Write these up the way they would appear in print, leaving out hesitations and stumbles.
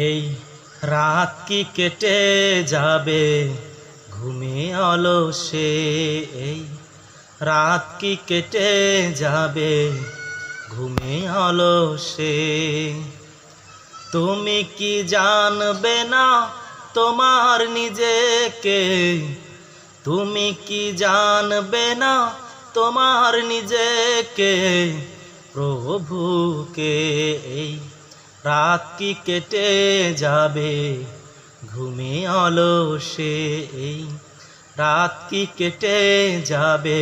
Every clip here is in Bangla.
এই রাত কি কেটে যাবে ঘুমে অলসে, এই রাত কি কেটে যাবে ঘুমে অলসে। তুমি কি জানবে না তোমার নিজেকে, তুমি কি জানবে না তোমার নিজেকে, প্রভুকে। এই রাত কি কেটে যাবে ঘুমে অলসে, এই রাত কি কেটে যাবে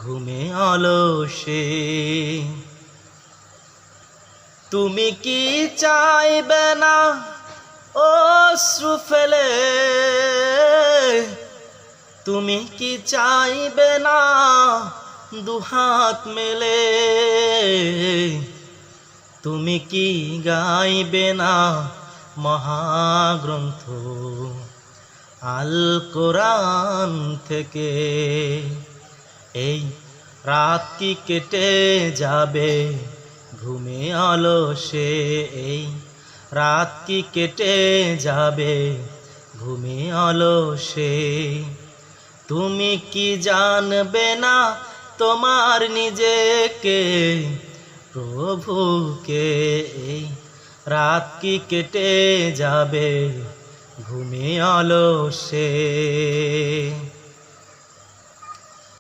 ঘুমে অলসে। তুমি কি চাইবে না অশ্রু ফেলে, তুমি কি চাইবে না দুহাত মেলে, তুমি কি গাইবে না মহাগ্রন্থ আল কোরআন থেকে। এই রাত কি কেটে যাবে ঘুমে অলসে, এই রাত কি কেটে যাবে ঘুমে অলসে। তুমি কি জানবে না তোমার নিজেকে, প্রভুকে। এই রাত কি কেটে যাবে ঘুমে অলসে।